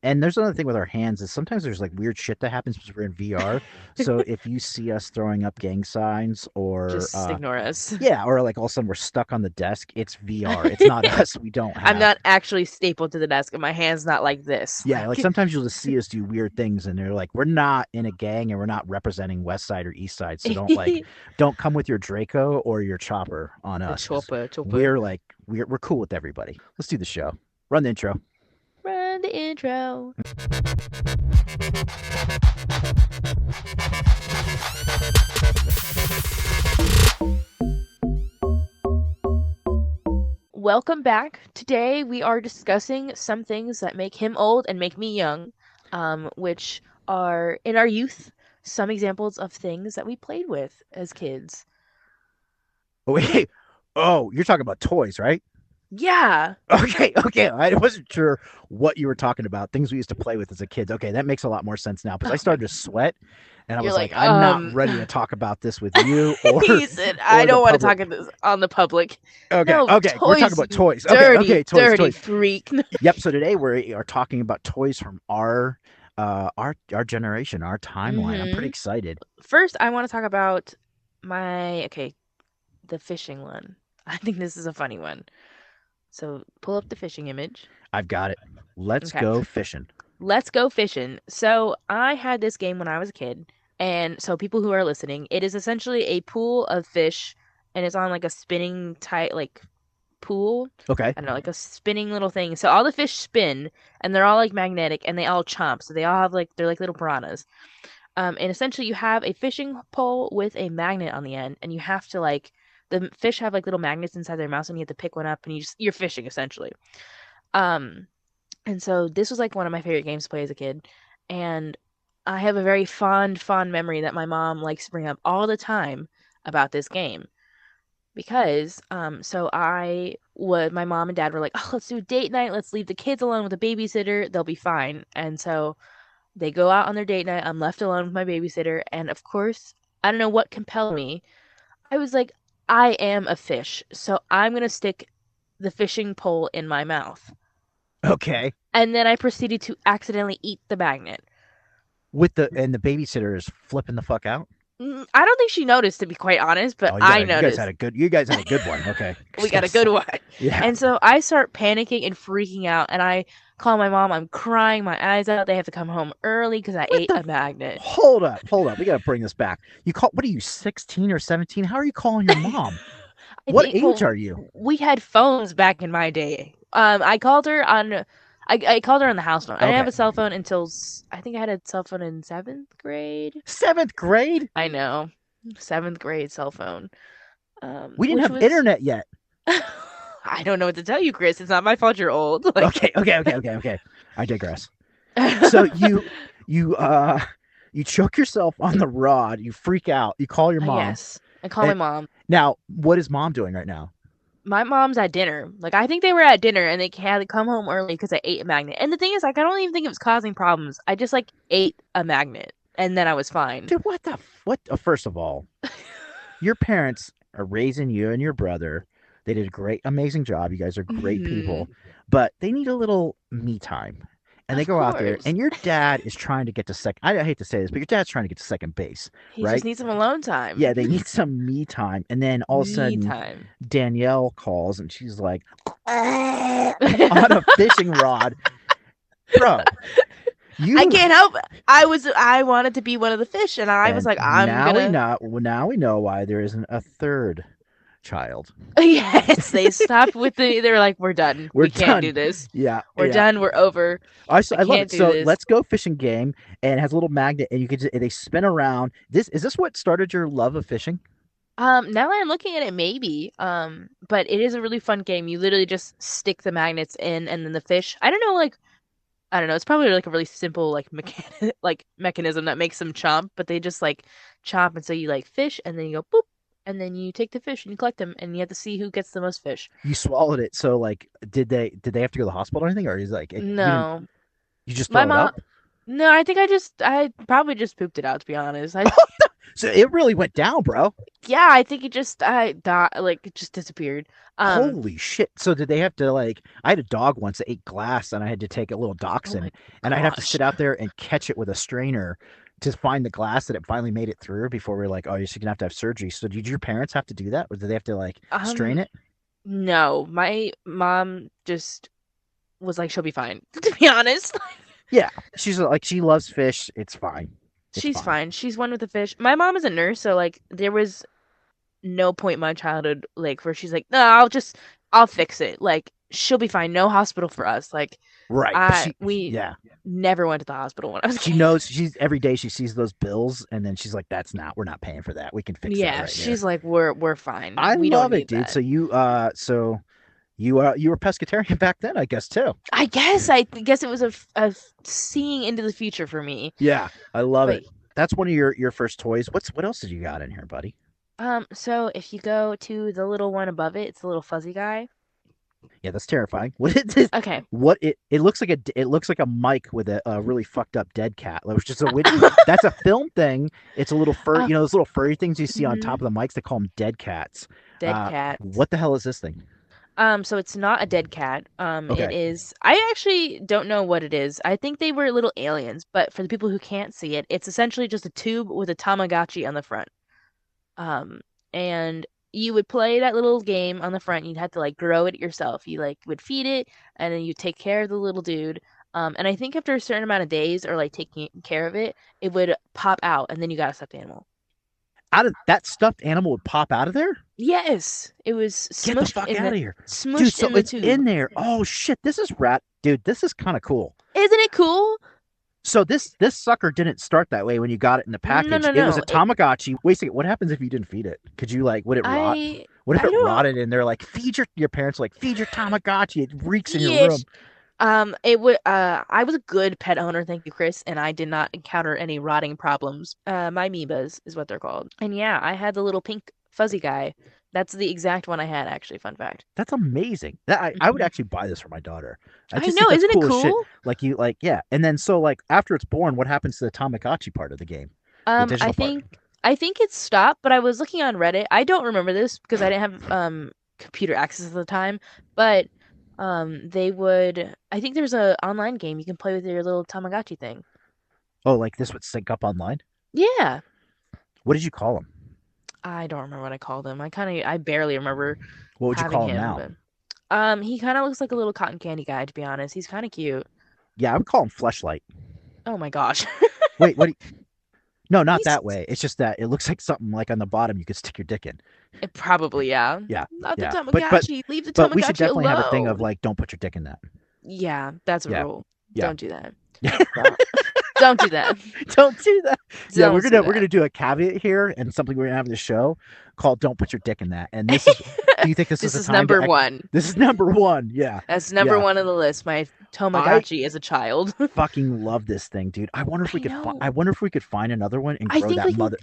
And there's another thing with our hands is sometimes there's like weird shit that happens because we're in VR. So if you see us throwing up gang signs or Just ignore us. yeah, or like all of a sudden we're stuck on the desk, it's VR. It's not us. We don't I'm have not actually stapled to the desk, and my hand's not like this. yeah, like sometimes you'll just see us do weird things and they're like, we're not in a gang and we're not representing West Side or East Side. So don't come with your Draco or your chopper on The us because chopper, chopper. we're cool with everybody. Let's do the show. Run the intro. Run the intro. Welcome back. Today we are discussing some things that make him old and make me young, which are in our youth, some examples of things that we played with as kids. Oh, wait. Oh, you're talking about toys, right? Yeah. Okay. I wasn't sure what you were talking about. Things we used to play with as a kid. Okay, that makes a lot more sense now because I Oh my started to sweat, and I You're was like, like, I'm not ready to talk about this with you he said, I or the don't want to public. talk in this on the public. Okay, No, okay, we're talking toys, about you toys. Okay, dirty, toys, dirty toys. freak. Yep. So today we are talking about toys from our generation, our timeline. I'm pretty hmm excited. First, I want to talk about the fishing one. I think this is a funny one. So pull up the fishing image. I've got it. Let's Okay, go fishing. let's go fishing. So I had this game when I was a kid, and so people who are listening, it is essentially a pool of fish, and it's on like a spinning tight like pool. Okay. I don't know, like a spinning little thing. So all the fish spin, and they're all like magnetic, and they all chomp. So they all have like they're like little piranhas. And essentially, you have a fishing pole with a magnet on the end, and you have to like the fish have like little magnets inside their mouths, and you have to pick one up, and you're fishing essentially. Um, and so this was like one of my favorite games to play as a kid, and I have a very fond memory that my mom likes to bring up all the time about this game because so I would my mom and dad were like, oh, let's do a date night, let's leave the kids alone with a babysitter, they'll be fine. And so they go out on their date night. I'm left alone with my babysitter. And of course, I don't know what compelled me. I was like, I am a fish. So I'm going to stick the fishing pole in my mouth. Okay. And then I proceeded to accidentally eat the magnet. With the babysitter is flipping the fuck out. I don't think she noticed, to be quite honest, but Oh, I had noticed. a good you guys had a good one. Okay. We got a good one. Yeah. And so I start panicking and freaking out. And I call my mom. I'm crying my eyes out. They have to come home early because I What ate the a magnet. hold up. We gotta bring this back. What are you, 16 or 17? How are you calling your mom? I What think age well, are you? we had phones back in my day. I called her on I called her on the house phone. I didn't have Okay. a cell phone until I think I had a cell phone in seventh grade. Seventh grade? I know, seventh grade cell phone. We didn't Which have was internet yet. I don't know what to tell you, Chris. It's not my fault you're old. Like, Okay. I digress. So you you choke yourself on the rod, you freak out, you call your mom. yes, I call my And mom. now what is mom doing right now? My mom's at dinner. Like, I think they were at dinner and they had to come home early because I ate a magnet. And the thing is, like, I don't even think it was causing problems. I just like ate a magnet and then I was fine. Dude, what first of all, your parents are raising you and your brother. They did a great, amazing job. You guys are great people, hmm but they need a little me time. And they Of go out there, course. and your dad is trying to get to second. I hate to say this, but your dad's trying to get to second base, He just right? needs some alone Yeah, time. they need some me time. And then all of a Me sudden, time. Danielle calls, and she's like, on a fishing rod, bro. I You can't help it. I wanted to be one of the fish and I was and like, I'm gonna now we know why there isn't a third child. Yes, they stopped with they were like, we're done. We're We can't done. do this. Yeah, We're done. We're over. I I love can't it. do So this. let's go fishing game, and it has a little magnet, and you can they spin around. This is this what started your love of fishing? Now that I'm looking at it, maybe. But it is a really fun game. You literally just stick the magnets in, and then the fish. I don't know, like I don't know. It's probably like a really simple like like mechanism that makes them chomp, but they just like chomp, and so you like fish, and then you go boop, and then you take the fish and you collect them, and you have to see who gets the most fish. You swallowed it. So like, did they have to go to the hospital or anything, or is like you didn't No, you just my throw it mom. up? No, I think I probably just pooped it out. To be honest, I So it really went down, bro. Yeah, I think it just died, like it just disappeared. Um, Holy shit. So did they have to like I had a dog once that ate glass and I had to take a little oh my dachshund and I'd have to gosh. sit out there and catch it with a strainer to find the glass that it finally made it through before we are like, oh, you're gonna have to have surgery. So did your parents have to do that? Or did they have to like strain Um, it? no, my mom just was like, she'll be fine, to be honest. Yeah. She's like she loves fish. It's fine. It's She's fine. fine. She's one with the fish. My mom is a nurse, so like there was no point in my childhood like where she's like, no, I'll fix it. Like she'll be fine. No hospital for us. Like Right. But I she we yeah. never went to the hospital when I was a She kid. knows she's every day she sees those bills and then she's like, that's not we're not paying for that. We can fix that Yeah, right here. she's like, we're fine. I We don't love it, need dude. that. So you were pescatarian back then, I guess too. I guess it was a seeing into the future for me. Yeah, I love But it. That's one of your first toys. What else did you got in here, buddy? so if you go to the little one above it, it's the little fuzzy guy. Yeah, that's terrifying. What is this? Okay. What it looks like it looks like a mic with a really fucked up dead cat. It was just a that's a film thing. It's a little fur, Uh, those little furry things you see on top mhm. of the mics. They call them dead cats. Dead cat. What the hell is this thing? So it's not a dead cat. It Okay, is. I actually don't know what it is. I think they were little aliens, but for the people who can't see it, it's essentially just a tube with a Tamagotchi on the front. Um, and you would play that little game on the front. You'd have to like grow it yourself. You like would feed it, and then you take care of the little dude. And I think after a certain amount of days or like taking care of it, it would pop out, and then you got a stuffed animal. out of that stuffed animal would pop out of there. Yes, it was Get the fuck out of here, dude. smushed So in the it's in tube. there. Oh shit, this is rat, dude. This is kind of cool. Isn't it cool? So this sucker didn't start that way when you got it in the No, package. no, It was a no. Tamagotchi. Wait a second, what happens if you didn't feed it? Could you like would it rot? I What if I it don't. rotted and they're like, feed your parents are like, feed your Tamagotchi. It reeks in your room. Yes. It would. I was a good pet owner, thank you, Chris, and I did not encounter any rotting problems. My Meebas is what they're called, and yeah, I had the little pink fuzzy guy. That's the exact one I had, actually. Fun fact. That's amazing. I would Mhm. actually buy this for my daughter. I I just think know, that's isn't it cool as shit. cool? Like you like yeah. And then so like after it's born, what happens to the Tamagotchi part of the game? The Um, I digital part. think I think it stopped, but I was looking on Reddit. I don't remember this because I didn't have computer access at the time, but they would. I think there's a online game you can play with your little Tamagotchi thing. Oh, like this would sync up online? Yeah. What did you call him? I don't remember what I called him. I barely remember What would you having call him him, now? but he kind of looks like a little cotton candy guy, to be honest. He's kind of cute. Yeah, I would call him Fleshlight. Oh my gosh. Wait, what? No, not He's that way. It's just that it looks like something like on the bottom you could stick your dick in. probably, yeah. Yeah, Not the yeah. But Tamagotchi. Leave the but we should Tamagotchi definitely have a thing of alone. like, don't put your dick in that. Yeah, that's a Yeah, rule. yeah. Don't do that. Don't, don't do that. Don't do that. Yeah, Don't do we're that. gonna do a caveat here and something we're gonna have in the show called "Don't put your dick in that." And this is. Do you think this is This a is time to? number one. This is number one. Yeah, That's number yeah. one on the list. My I Tamagotchi as a child. fucking love this thing, dude. I wonder if we I could find. know. I wonder if we could find another one and I grow think that we can. mother.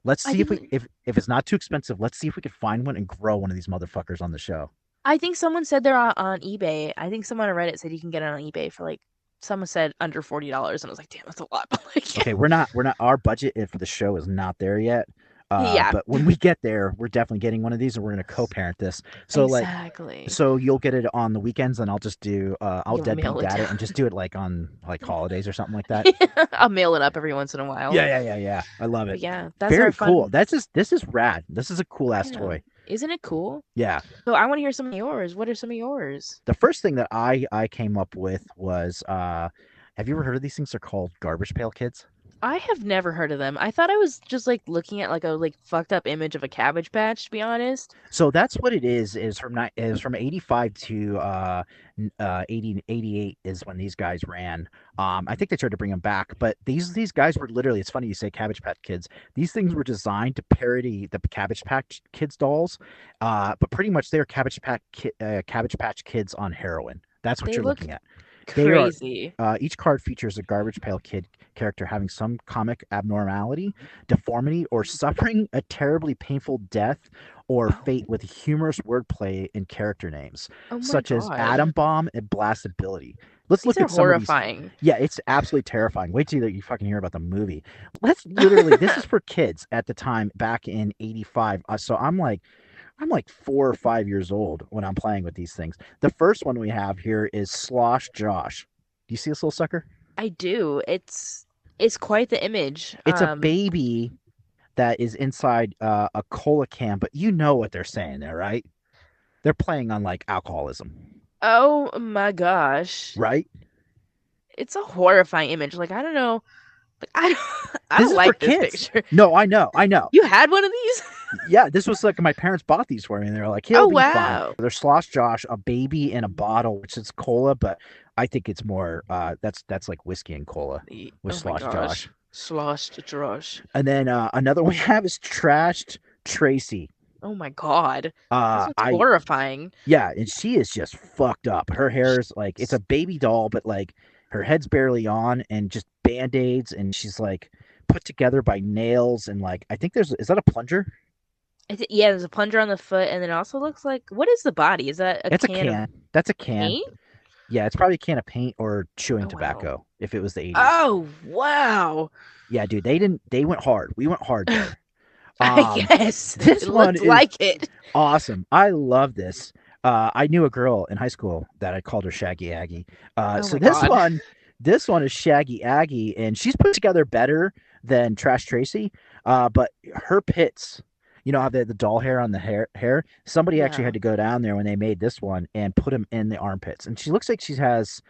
Let's I see if think we we, if it's not too expensive. Let's see if we could find one and grow one of these motherfuckers on the show. I think someone said they're on eBay. I think someone on Reddit said you can get it on eBay for like someone said under $40, and I was like, damn, that's a lot. But like, Okay, we're not our budget for the show is not there yet. yeah, But when we get there, we're definitely getting one of these and we're gonna co-parent this. So like exactly. so you'll get it on the weekends and I'll just do I'll You'll deadbeat mail it dad it down. and just do it like on like holidays or something like that. I'll mail it up every once in a while. Yeah. I love But it. yeah, that's our Very cool. fun. That's just this is rad. This is a cool I ass know. toy. Isn't it cool? Yeah. So I want to hear some of yours. What are some of yours? The first thing that I came up with was have you ever heard of these things? They're called Garbage Pail Kids. I have never heard of them. I thought I was just like looking at like a like fucked up image of a Cabbage Patch, to be honest. So that's what it is from 85 to 80 88 is when these guys ran. I think they tried to bring them back, but these guys were literally it's funny you say Cabbage Patch Kids. These things were designed to parody the Cabbage Patch Kids dolls. But pretty much they're Cabbage Patch Kids on heroin. That's what They you're look looking at. They are crazy. each card features a Garbage Pail Kid character having some comic abnormality, deformity, or suffering a terribly painful death or Oh, fate with humorous wordplay in character names, oh my such as God. Atom Bomb and Blastability. Let's These look are at some of these. horrifying. Yeah, it's absolutely terrifying. Wait till you fucking hear about the movie. Let's literally. This is for kids at the time back in '85. So I'm like 4 or 5 years old when I'm playing with these things. The first one we have here is Slosh Josh. Do you see this little sucker? I do. It's quite the image. It's a baby that is inside a cola can, but you know what they're saying there, right? They're playing on like alcoholism, Oh my gosh. right? It's a horrifying image. Like I don't know. Like I This don't is for like this kids. picture. No, I know, I know. You had one of these? Yeah, this was like my parents bought these for me, and they're like, "He'll Oh be fine." wow. They're Slosh Josh, a baby in a bottle, which is cola, but I think it's more. That's like whiskey and cola with Oh my Slosh gosh. Josh. Sloshed Josh. And then another one we have is Trashed Tracy. Oh my god. This one's I horrifying. Yeah, and she is just fucked up. Her hair is like it's a baby doll, but like her head's barely on, and just band-aids, and she's like put together by nails, and like I think there's is that a plunger? Yeah, there's a plunger on the foot, and then it also looks like what is the body? Is that a It's a can of can. That's a can. paint? Yeah, it's probably a can of paint or chewing Oh wow. tobacco if it was the 80s. Oh wow. Yeah, dude, they went hard. We went hard there. I guess This it one looked is like it. awesome. I love this. I knew a girl in high school that I called her Shaggy Aggie. Oh So my god. this one is Shaggy Aggie, and she's put together better than Trash Tracy. But her pits, you know how the doll hair on the hair. Somebody actually Yeah. had to go down there when they made this one and put them in the armpits, and she looks like she has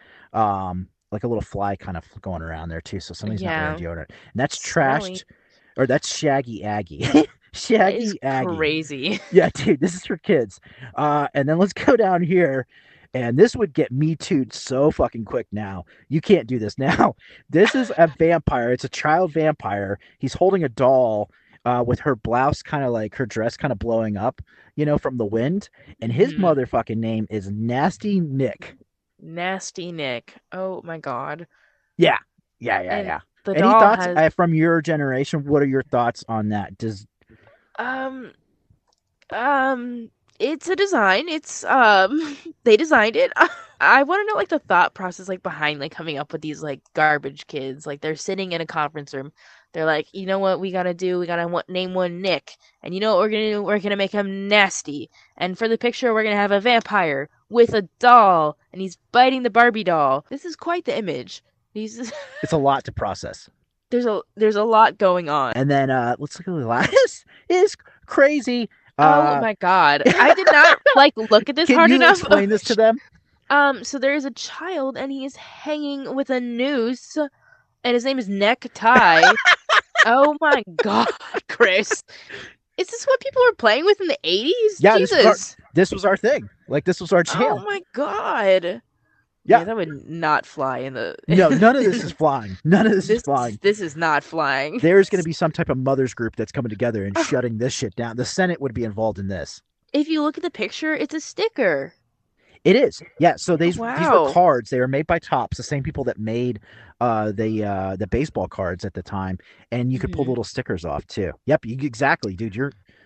like a little fly kind of going around there too. So somebody's not wearing Yeah. deodorant, and that's Smelly. trashed, or that's Shaggy Aggie. That is Shaggy Aggie. crazy. Yeah, dude, this is for kids. And then let's go down here. And this would get me too so fucking quick now. You can't do this now. This is a vampire. It's a child vampire. He's holding a doll with her blouse kind of like her dress kind of blowing up, you know, from the wind. And his Hmm. motherfucking name is Nasty Nick. Nasty Nick. Oh my god. Yeah. Yeah, yeah, And yeah. the Any doll thoughts has from your generation? What are your thoughts on that? Does um Um, it's a design. It's they designed it. I want to know like the thought process like behind like coming up with these like garbage kids. Like they're sitting in a conference room. They're like, you know what we gotta do? We gotta name one Nick, and you know what we're gonna do? We're gonna make him nasty. And for the picture, we're gonna have a vampire with a doll, and he's biting the Barbie doll. This is quite the image. These it's a lot to process? there's a lot going on. And then let's look at the last is crazy. Oh Uh my God. I did not like look at this can hard you enough. explain this to them? So there is a child and he is hanging with a noose and his name is Necktie. Oh my God, Chris. Is this what people were playing with in the 80s? Yeah, Jesus. this was our thing. Like this was our Oh jam. my God. Yeah, Yeah. that would not fly in the No, none of this is flying. None of this is flying. this is not flying. There's going to be some type of mothers group that's coming together and shutting this shit down. The Senate would be involved in this. If you look at the picture, it's a sticker. It is. Yeah, so these were Wow. cards. They were made by Topps, the same people that made the baseball cards at the time, and you could pull Mhm. little stickers off too. Yep, exactly, dude.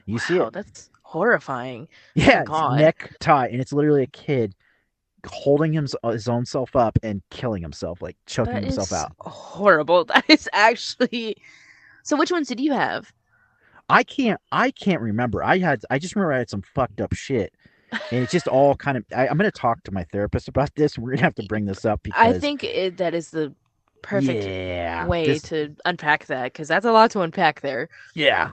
You see Wow, it. that's horrifying. Oh my Yeah, it's God. necktie, and it's literally a kid holding his own self up and killing himself, like choking That himself is out. horrible. That is actually. So which ones did you have? I can't remember. I just remember I had some fucked up shit, and it's just all kind of. I'm gonna talk to my therapist about this. We're gonna have to bring this up I because think that is the perfect yeah, way to unpack that because that's a lot to unpack there. yeah,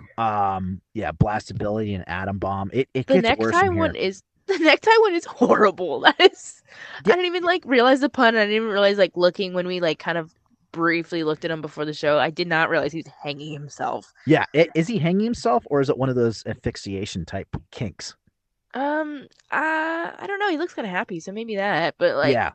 blastability and atom bomb. It The gets worse necktie from one here. is the necktie one is horrible. That is, Yeah, I didn't even like realize the pun. I didn't even realize like looking when we like kind of briefly looked at him before the show. I did not realize he was hanging himself. yeah. Is he hanging himself or is it one of those asphyxiation type kinks? I don't know. He looks kind of happy, so maybe that. But like, Yeah,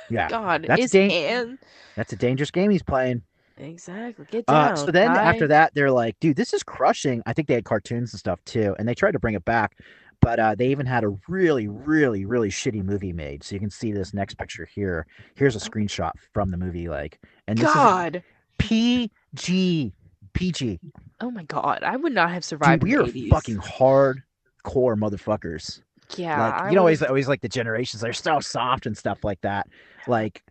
yeah. God, That's his hand. that's a dangerous game he's playing. Exactly. Get So down, then after Ty. that, they're like, dude, this is crushing. I think they had cartoons and stuff too, and they tried to bring it back, but they even had a really, really, really shitty movie made. So you can see this next picture here. Here's a Oh, screenshot from the movie, like, and this is God. PG, PG. Oh my God. I would not have Dude, survived in we the are 80s. fucking hardcore motherfuckers. Yeah, Like, I you know, would have. always like the generations, they're so soft and stuff like that. Like,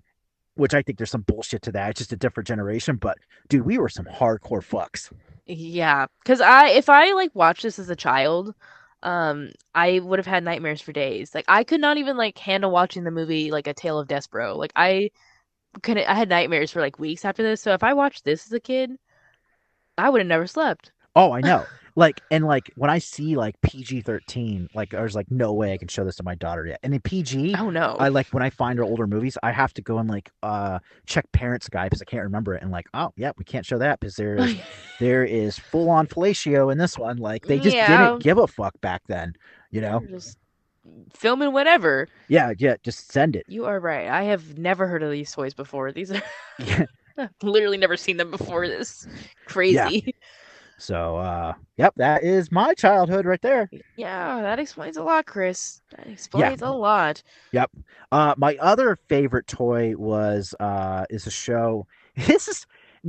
which I think there's some bullshit to that. It's just a different generation. But dude, we were some hardcore fucks. Yeah, because if I like watched this as a child, I would have had nightmares for days. Like I could not even like handle watching the movie like A Tale of Despero. Like I had nightmares for like weeks after this. So if I watched this as a kid, I would have never slept. Oh, I know. Like, and like when I see like PG-13, like there's like no way I can show this to my daughter yet. And in PG, Oh no. I like when I find her older movies, I have to go and like check Parents Guide because I can't remember it, and like, oh yeah, we can't show that because there is full on fellatio in this one. Like they just didn't Yeah, give a fuck back then, you know? they're just filming whatever. Yeah, yeah, just send it. You are right. I have never heard of these toys before. These are Yeah, I've literally never seen them before. This yeah. crazy. So yep, that is my childhood right there. Yeah, that explains a lot, Chris. That Yeah. explains a lot. Yep. My other favorite toy was is a show. This is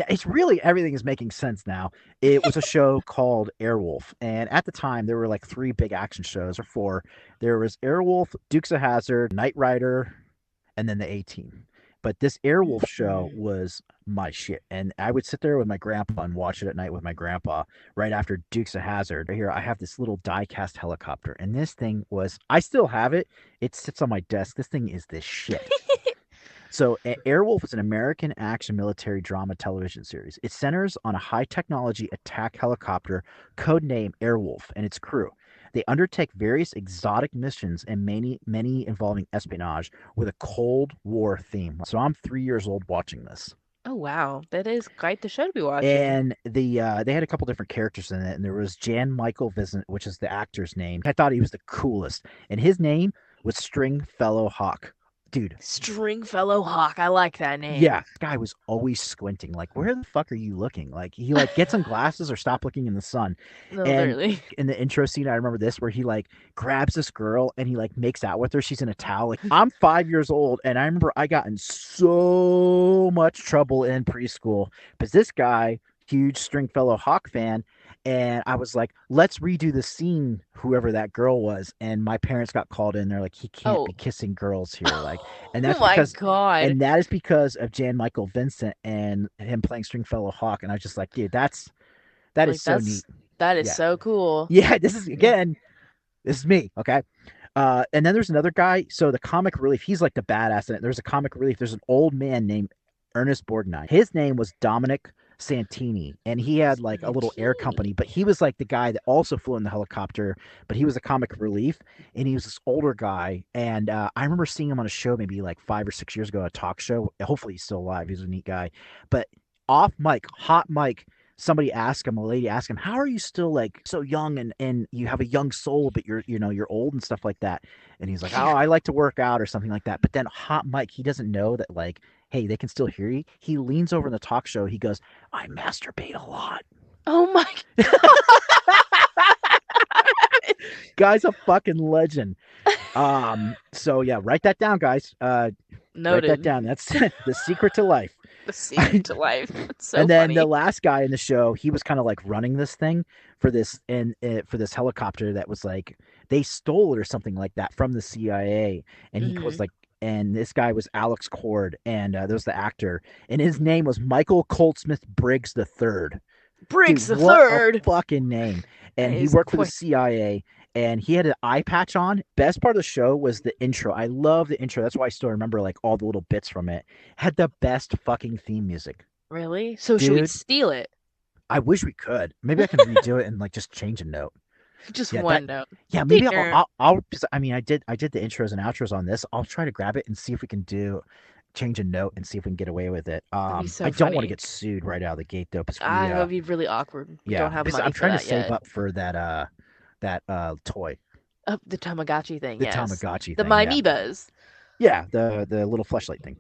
it's really everything is making sense now. It was a show called Airwolf, and at the time there were like three big action shows or four. There was Airwolf, Dukes of Hazzard, Knight Rider, and then the A Team. But this Airwolf show Mhm. was my shit, and I would sit there with my grandpa and watch it at night with my grandpa right after Dukes of Hazzard. Right here, I have this little die-cast helicopter, and this thing was. I still have it. It sits on my desk. This thing is this shit. So, Airwolf is an American action military drama television series. It centers on a high technology attack helicopter codenamed Airwolf and its crew. They undertake various exotic missions and many involving espionage with a Cold War theme. So I'm 3 years old watching this. Oh wow, that is quite the show to be watching. And they had a couple different characters in it, and there was Jan Michael Vincent, which is the actor's name. I thought he was the coolest, and his name was Stringfellow Hawk. Dude, Stringfellow Hawk. I like that yeah, name. guy was always squinting. Like, where the fuck are you looking? Like, he like get some glasses or stop looking in the sun. No, And literally. in the intro scene, I remember this where he like grabs this girl and he like makes out with her. She's in a towel. Like, I'm 5 years old, and I remember I got in so much trouble in preschool because this guy, huge Stringfellow Hawk fan, and I was like, let's redo the scene, whoever that girl was. And my parents got called in. They're like, he can't Oh. be kissing girls here. Like, and Oh that's my because God. and that is because of Jan Michael Vincent and him playing Stringfellow Hawk. And I was just like, dude, that is Like so neat. that is Yeah. so cool. Yeah, this is me. Okay. And then there's another guy. So the comic relief, he's like the badass in it. There's a comic relief. There's an old man named Ernest Borgnine. His name was Dominic Santini, and he had like a little air company, but he was like the guy that also flew in the helicopter, but he was a comic relief, and he was this older guy. And I remember seeing him on a show maybe like 5 or 6 years ago, a talk show. Hopefully he's still alive. He's a neat guy. But off mic, hot mic, somebody asked him, a lady asked him, how are you still like so young and you have a young soul, but you're old and stuff like that. And he's like, oh, Yeah. I like to work out or something like that. But then hot mic, he doesn't know that like, hey, they can still hear you. He leans over in the talk show. He goes, I masturbate a lot. Oh my Guy's a fucking legend. So yeah, write that down, guys. Write that Noted. down. That's the secret to life. The secret to life. It's so And then the funny. last guy in the show, he was kind of like running this thing for this and for this helicopter that was like they stole it or something like that from the CIA. And he was Hmm. like, and this guy was Alex Cord, and there was the actor, and his name was Michael Coltsmith Briggs the Third. Briggs Dude, the what a third. fucking name! That And he is worked for the quite. CIA, and he had an eye patch on. Best part of the show was the intro. I love the intro. That's why I still remember like all the little bits from it. Had the best fucking theme music, Really? So should we dude. steal it? I wish we could. Maybe I can redo it and like just change a note. Just Yeah, that. one note. Yeah, maybe That'd 'cause, I mean, I did the intros and outros on this. I'll try to grab it and see if we can do change a note and see if we can get away with it. be I so don't want to funny. get sued right out of the gate though, because That would be really awkward. We yeah, don't have because money I'm for trying to that save yet. up for that toy, Oh, the Tamagotchi thing, the yes. Tamagotchi The thing. My Yeah, Meebas. yeah, the little fleshlight thing.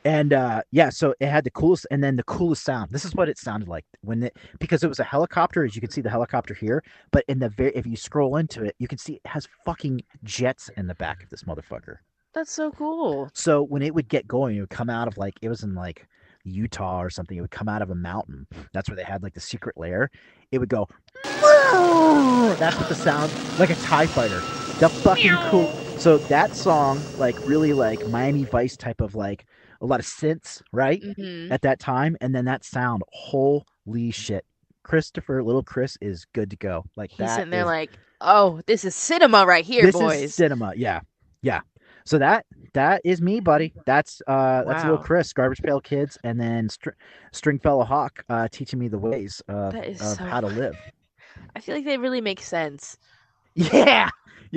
And yeah, so it had the coolest, and then the coolest sound. This is what it sounded like when it, because it was a helicopter, as you can see the helicopter here, but in the very, if you scroll into it, you can see it has fucking jets in the back of this motherfucker. That's so cool. So when it would get going, it would come out of like, it was in like Utah or something. It would come out of a mountain. That's where they had like the secret lair. It would go That's what the sound like a TIE fighter. The fucking cool. So that song, like really like Miami Vice type of like a lot of synths, right? Mm-hmm. At that time, and then that sound, holy shit. Christopher, little Chris is good to go. Like He's that sitting there is like, oh, this is cinema right here, this is boys. cinema. Yeah. Yeah. So that is me, buddy. That's little Wow. Chris, Garbage Pail Kids, and then Stringfellow Hawk teaching me the ways That is of so how to funny. live. I feel like they really make sense. Yeah.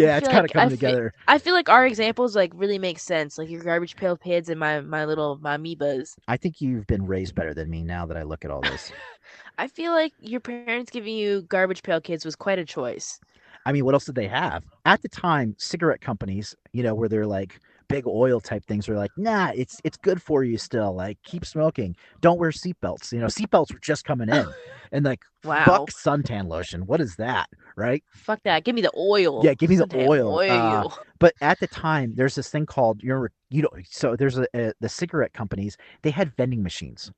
I Yeah, it's feel kind of like coming together. I feel like our examples like really make sense. Like your Garbage Pail Kids and my Meebas. I think you've been raised better than me now that I look at all this. I feel like your parents giving you Garbage Pail Kids was quite a choice. I mean, what else did they have? At the time, cigarette companies, where they're like big oil type things were like, nah, it's good for you still. Like, keep smoking. Don't wear seatbelts. Seatbelts were just coming in. And like, fuck Wow. suntan lotion. What is that? Right? Fuck that. Give me the oil. Yeah, give me the Suntan oil. oil. But at the time, there's this thing called you know. So there's the cigarette companies. They had vending machines.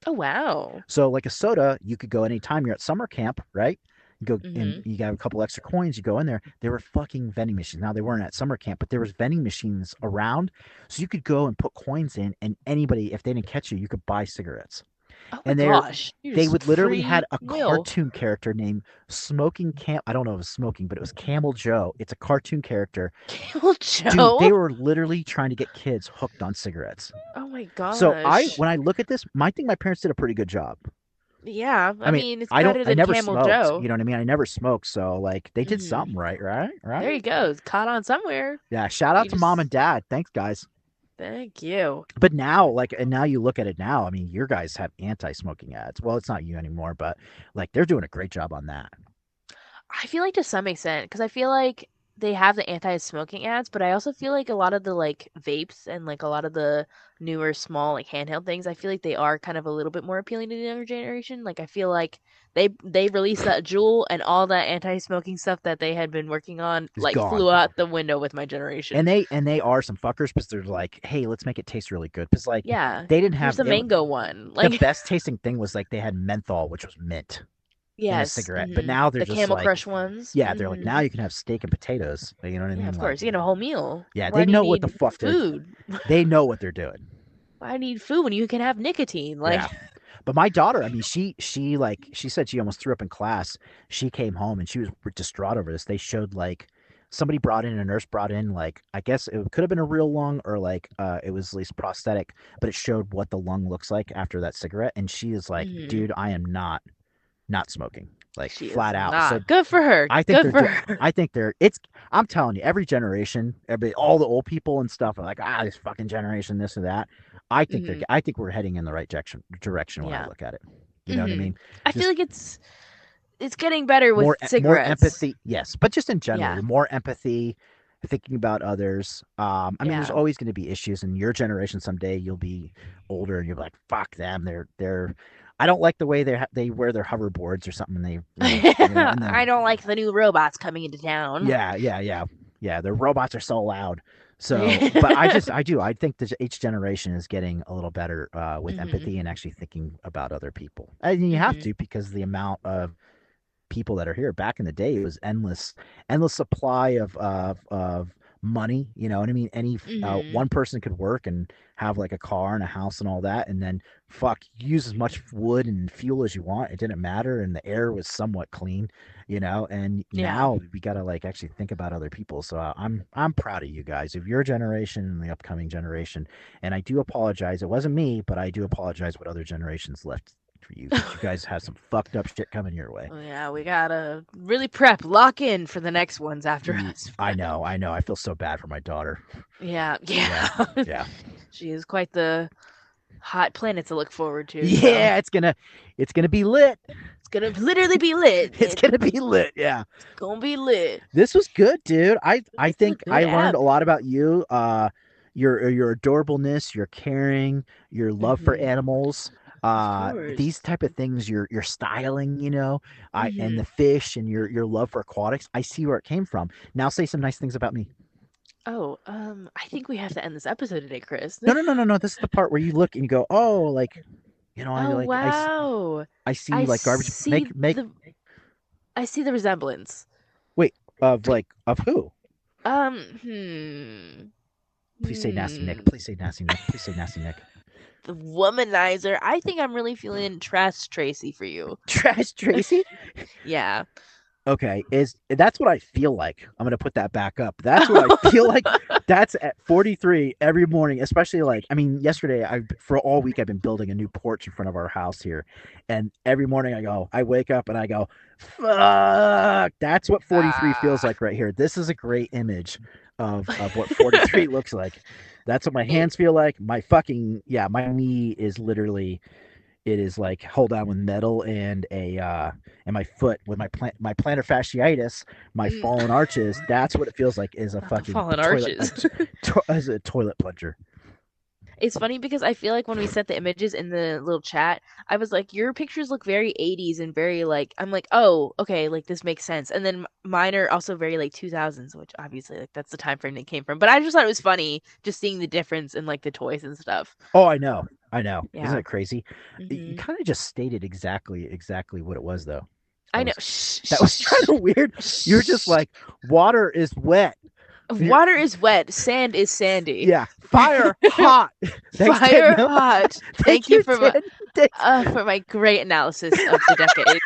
Oh wow. So like a soda, you could go anytime you're at summer camp, right? You go and Mm-hmm. you got a couple extra coins. You go in there. There were fucking vending machines. Now they weren't at summer camp, but there was vending machines around, so you could go and put coins in, and anybody, if they didn't catch you, you could buy cigarettes. Oh my And gosh. You they just would literally free had a will. cartoon character named Smoking Cam. I don't know if it was smoking, but it was Camel Joe. It's a cartoon character. Camel Dude, they Joe? were literally trying to get kids hooked on cigarettes. Oh my So gosh. when I look at this, I think my parents did a pretty good job. Yeah, I I mean, mean, it's better I than never Camel smoked. Joe. You know what I mean? I never smoked, so like they did Hmm. something right, right, There right. you go. It's caught on somewhere. Yeah, shout out You to mom and just dad. Thanks, guys. thank you. But now, like, and now you look at it now. I mean, your guys have anti-smoking ads. Well, it's not you anymore, but like they're doing a great job on that. I feel like to some extent, because I feel like they have the anti-smoking ads, but I also feel like a lot of the like vapes and like a lot of the newer small like handheld things, I feel like they are kind of a little bit more appealing to the younger generation. Like I feel like they released that Jewel and all that anti-smoking stuff that they had been working on It's like gone. flew out the window with my generation. And they are some fuckers because they're like, hey, let's make it taste really good. Because like Yeah, they didn't here's have the it. mango one. The Like best tasting thing was like they had menthol, which was mint in a yes, cigarette. But now they're the just Camel like, Crush ones. yeah, they're like now you can have steak and potatoes. You know what I Yeah, mean? of Like, course. You get a whole meal. yeah, they Why do you know what the need fuck food? they know what they're doing. Why need food when you can have nicotine? Yeah. Like, But my daughter, I mean, she said she almost threw up in class. She came home and she was distraught over this. They showed like somebody brought in a nurse brought in like I guess it could have been a real lung or like it was at least prosthetic, but it showed what the lung looks like after that cigarette. And she is like, mhm, dude, I am not smoking, like she is flat out. So not. Good for her. I think Good they're for do- her. I think they're it's I'm telling you, every generation, all the old people and stuff are like, this fucking generation, this or that. Hmm. I think we're heading in the right direction when I Yeah. look at it. You know what I Hmm. mean? I feel Just like it's getting better with more cigarettes. empathy, yes, but just in general, Yeah. more empathy, thinking about others. I mean, there's Yeah. always going to be issues in your generation. Someday you'll be older and you'll be like, fuck them. They're. I don't like the way they wear their hoverboards or something. And I then don't like the new robots coming into town. yeah. Their robots are so loud. So, but I do. I think that each generation is getting a little better with Hmm. empathy and actually thinking about other people. And you have Hmm. to because the amount of people that are here. Back in the day, it was endless supply of money. You know what I mean? Any Hmm. one person could work and have like a car and a house and all that, and then fuck use as much wood and fuel as you want. It didn't matter, and the air was somewhat clean. And Yeah. now we gotta like actually think about other people. So I'm proud of you guys, of your generation and the upcoming generation. And I do apologize. It wasn't me, but I do apologize what other generations left for you because you guys have some fucked up shit coming your way. Yeah, we gotta really prep, lock in for the next ones after us. I know. I feel so bad for my daughter. Yeah, Yeah, yeah. yeah, She is quite the hot planet to look forward to, so yeah. It's gonna be lit. it's gonna literally be lit. It's gonna be lit. Yeah. It's gonna be lit. This was good, dude. I This is a think good I learned app. a lot about you. Your adorableness, your caring, your love for Hmm. animals. Of These course. type of things, your styling, and Hmm. the fish and your love for aquatics. I see where it came from. Now say some nice things about me. Oh, I think we have to end this episode today, Chris. No, no, no, no, no. This is the part where you look and you go, oh, like, I Oh like, wow. I see I like garbage. see the I see the resemblance. Wait, of who? Hmm. Please say Nasty Nick. Hmm. Please say Nasty Nick. Please say Nasty Nick. The womanizer. I think I'm really feeling Trash Tracy for you. Trash Tracy? Yeah. Okay, is that's what I feel like. I'm gonna put that back up. That's what I feel like. That's at 43 every morning, especially like I mean, yesterday I for all week I've been building a new porch in front of our house here, and every morning I wake up and I go, fuck. That's what 43 feels Ah. like right here. This is a great image of what 43 looks like. That's what my It, hands feel like. My fucking yeah, my knee is literally it is like hold on with metal and my foot with my plantar fasciitis, my mm, fallen arches. That's what it feels like is a not the fucking fallen toilet arches. as a toilet plunger. It's funny because I feel like when we sent the images in the little chat, I was like, your pictures look very 80s and very like, I'm like, oh, okay, like this makes sense. And then mine are also very like 2000s, which obviously like that's the time frame they came from. But I just thought it was funny just seeing the difference in like the toys and stuff. Oh, I know, I know. Isn't Yeah. it crazy? You hmm kind of just stated exactly what it was though. I That know. was Shh, that was kind shh, of weird. shh, You're just shh. like water is wet. You're, Water is wet, sand is sandy. yeah, fire hot. Thanks, Fire Danielle. hot. Thank Thank you you, Dan. for my great analysis of the decade.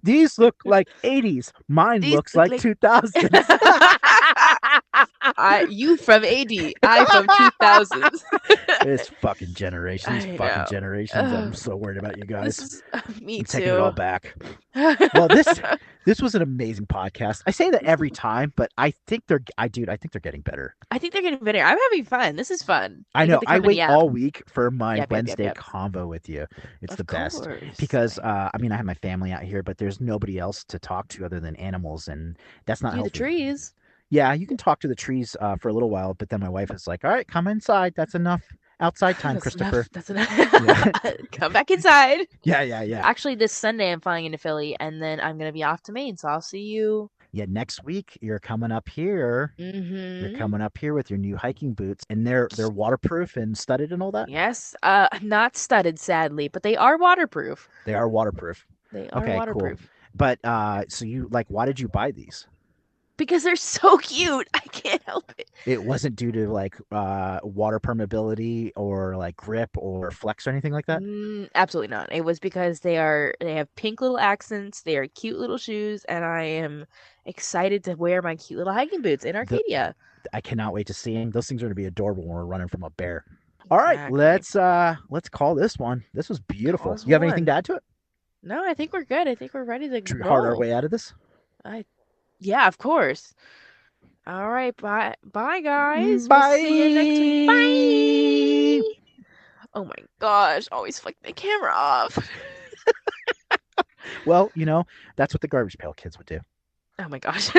These look like 80s. Mine These looks look like like 2000s. I you from 80, I from 2000s. This fucking generation. These I fucking know. generations. I'm Ugh, so worried about you this guys. is me I'm taking it all too. back. Well, this I this was an amazing podcast. I say that every time, but I think they're getting better. think they're getting better. I'm having fun. This is fun. I I get know. to I come and wait yap. all week for my Yap, yap, yap, Wednesday yap. convo with you. It's the Of best course. because I mean I have my family out here, but there's nobody else to talk to other than animals, and that's not You the healthy. trees. Yeah, you can talk to the trees for a little while, but then my wife is like, "All right, come inside. That's enough outside time, That's Christopher." enough. That's enough. Yeah, Come back inside. yeah. Actually, this Sunday I'm flying into Philly, and then I'm gonna be off to Maine. So I'll see you. Yeah, next week you're coming up here. You're Mm-hmm. coming up here with your new hiking boots, and they're waterproof and studded and all that. Yes. Not studded, sadly, but they are waterproof. They are waterproof. They are Okay, cool. waterproof. But so you like, why did you buy these? Because they're so cute. I can't help it. It wasn't due to like water permeability or like grip or flex or anything like that. Absolutely not. It was because they have pink little accents, they are cute little shoes, and I am excited to wear my cute little hiking boots in The Arcadia. I cannot wait to see them. Those things are gonna be adorable when we're running from a bear. All right, Exactly. let's call this one. This was Call beautiful. us You have anything to one. add to it? No, I think we're good. I think we're ready to Should we hard our roll. way out of this? I Yeah, of course. All right, bye guys. We'll see you next week. Bye. Bye. Oh my gosh, always flick the camera off. Well, that's what the Garbage Pail Kids would do. Oh my gosh.